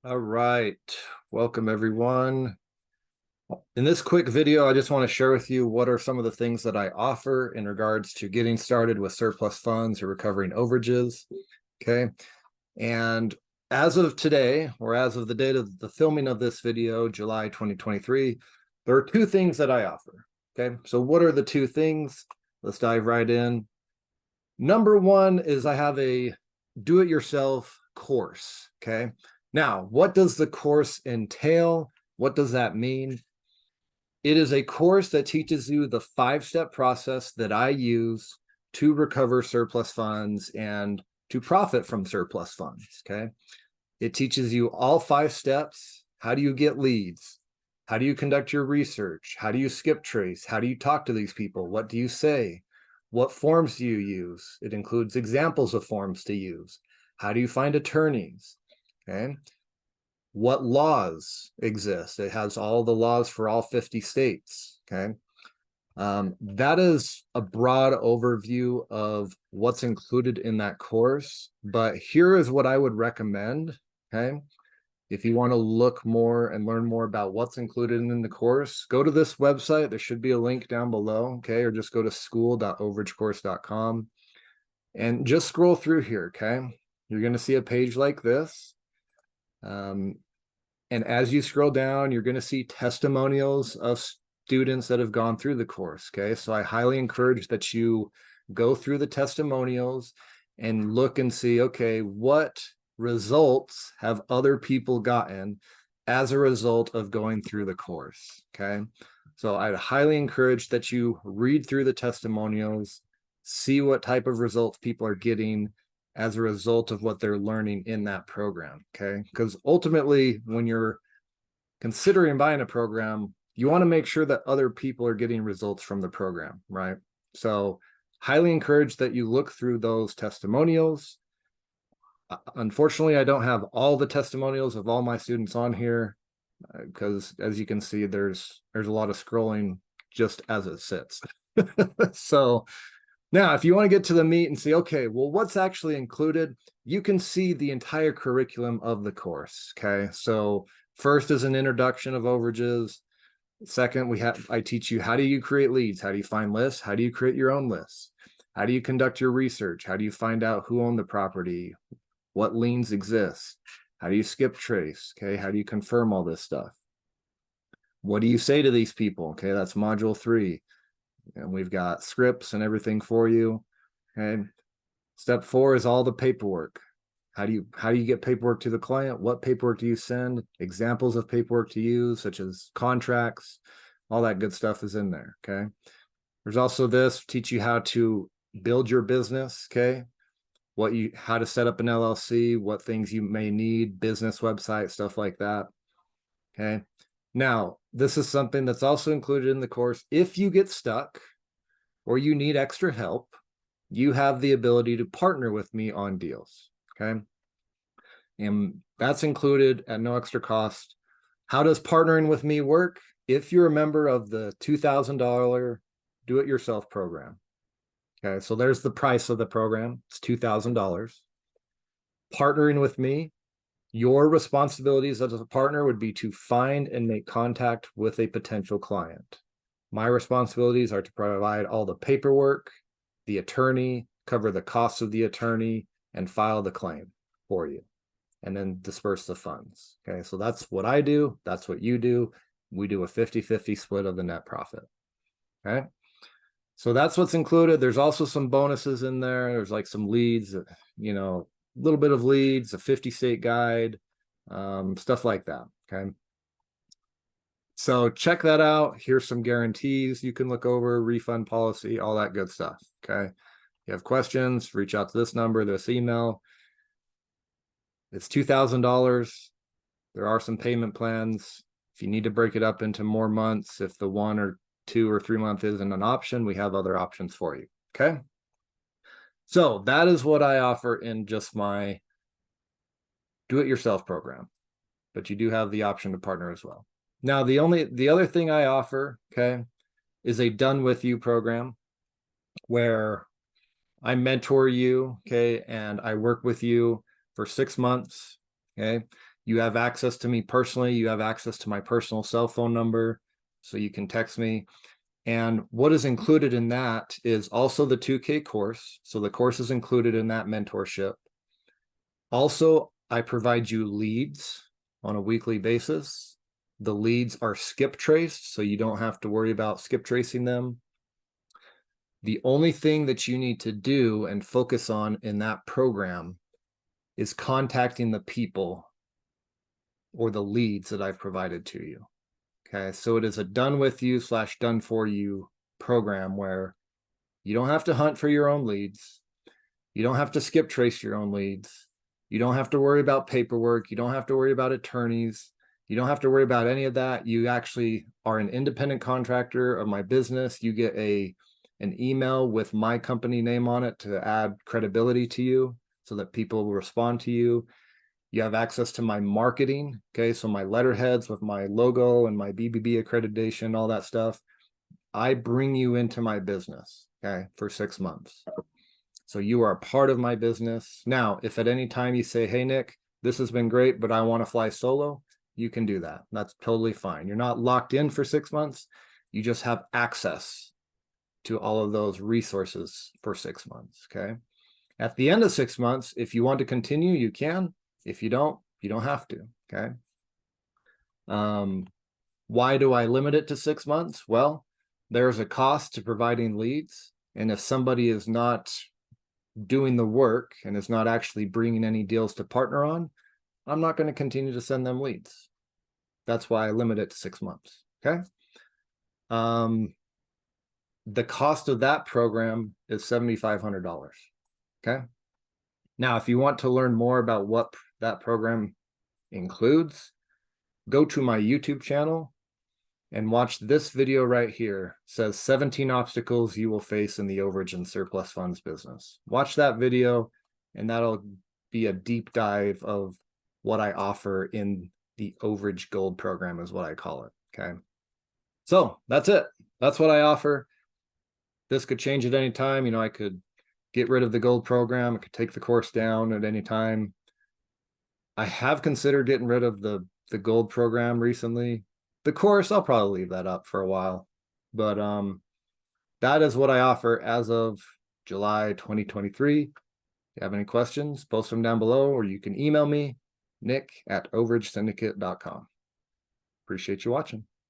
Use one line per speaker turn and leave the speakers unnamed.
All right, welcome everyone. In this quick video, I just want to share with you what are some of the things that I offer in regards to getting started with surplus funds or recovering overages. Okay, and as of today, or as of the date of the filming of this video, July 2023, there are two things that I offer. Okay, so what are the two things? Let's dive right in. Number one is I have a do-it-yourself course. Okay, now what does the course entail? What does that mean? It is a course that teaches you the 5-step process that I use to recover surplus funds and to profit from surplus funds. Okay, it teaches you all 5 steps. How do you get leads? How do you conduct your research? How do you skip trace? How do you talk to these people? What do you say? What forms do you use? It includes examples of forms to use. How do you find attorneys? Okay. What laws exist? It has all the laws for all 50 states. Okay. That is a broad overview of what's included in that course. But here is what I would recommend. Okay. If you want to look more and learn more about what's included in the course, go to this website. There should be a link down below, okay? Or just go to school.overagecourse.com and just scroll through here, okay? You're going to see a page like this. And as you scroll down, you're going to see testimonials of students that have gone through the course, okay? So I highly encourage that you go through the testimonials and look and see, okay, what results have other people gotten as a result of going through the course. Okay, so I'd highly encourage that you read through the testimonials, see what type of results people are getting as a result of what they're learning in that program. Okay, because ultimately when you're considering buying a program, you want to make sure that other people are getting results from the program, right? So highly encourage that you look through those testimonials. Unfortunately, I don't have all the testimonials of all my students on here because, as you can see, there's a lot of scrolling just as it sits. So now, if you want to get to the meat and see, okay, well, what's actually included, you can see the entire curriculum of the course. Okay, so first is an introduction of overages. Second, I teach you how do you create leads, how do you find lists, how do you create your own lists, how do you conduct your research, how do you find out who owned the property, what liens exist, how do you skip trace, okay, how do you confirm all this stuff, what do you say to these people, okay, that's module 3, and we've got scripts and everything for you. Okay, step 4 is all the paperwork. How do you get paperwork to the client? What paperwork do you send? Examples of paperwork to use, such as contracts, all that good stuff is in there. Okay, there's also this, teach you how to build your business. Okay, how to set up an LLC, what things you may need, business website, stuff like that. Okay. Now, this is something that's also included in the course. If you get stuck or you need extra help, you have the ability to partner with me on deals. Okay. And that's included at no extra cost. How does partnering with me work? If you're a member of the $2,000 do-it-yourself program, okay, so there's the price of the program. It's $2,000. Partnering with me, your responsibilities as a partner would be to find and make contact with a potential client. My responsibilities are to provide all the paperwork, the attorney, cover the costs of the attorney, and file the claim for you, and then disperse the funds. Okay, so that's what I do. That's what you do. We do a 50-50 split of the net profit. Okay. So that's what's included. There's also some bonuses in there. There's like some leads, you know, a little bit of leads, a 50-state guide, stuff like that. Okay. So check that out. Here's some guarantees you can look over, refund policy, all that good stuff. Okay. If you have questions, reach out to this number, this email. It's $2,000. There are some payment plans. If you need to break it up into more months, if the 1 or 2 or 3 month isn't an option, we have other options for you. Okay. So that is what I offer in just my do-it-yourself program, but you do have the option to partner as well. Now, the other thing I offer, okay, is a done with you program where I mentor you, okay, and I work with you for 6 months. Okay, You have access to me personally. You have access to my personal cell phone number, so you can text me. And what is included in that is also the 2K course. So the course is included in that mentorship. Also, I provide you leads on a weekly basis. The leads are skip traced, so you don't have to worry about skip tracing them. The only thing that you need to do and focus on in that program is contacting the people or the leads that I've provided to you. Okay, so it is a done with you / done for you program where you don't have to hunt for your own leads. You don't have to skip trace your own leads. You don't have to worry about paperwork. You don't have to worry about attorneys. You don't have to worry about any of that. You actually are an independent contractor of my business. You get an email with my company name on it to add credibility to you so that people will respond to you. You have access to my marketing. Okay, so my letterheads with my logo and my BBB accreditation, all that stuff. I bring you into my business, okay, for 6 months. So you are a part of my business. Now, if at any time you say, hey, Nick, this has been great, but I want to fly solo, you can do that. That's totally fine. You're not locked in for 6 months. You just have access to all of those resources for 6 months, okay? At the end of 6 months, if you want to continue, you can. If you don't have to, okay? Why do I limit it to 6 months? Well, there's a cost to providing leads. And if somebody is not doing the work and is not actually bringing any deals to partner on, I'm not going to continue to send them leads. That's why I limit it to 6 months, okay? The cost of that program is $7,500, okay? Now, if you want to learn more about what that program includes, go to my YouTube channel and watch this video right here. It says 17 obstacles you will face in the overage and surplus funds business. Watch that video and that'll be a deep dive of what I offer in the overage gold program is what I call it, okay? So that's it. That's what I offer. This could change at any time. You know, I could get rid of the gold program. I could take the course down at any time. I have considered getting rid of the gold program recently. The course, I'll probably leave that up for a while. But that is what I offer as of July 2023. If you have any questions, post them down below, or you can email me, nick@overagesyndicate.com. Appreciate you watching.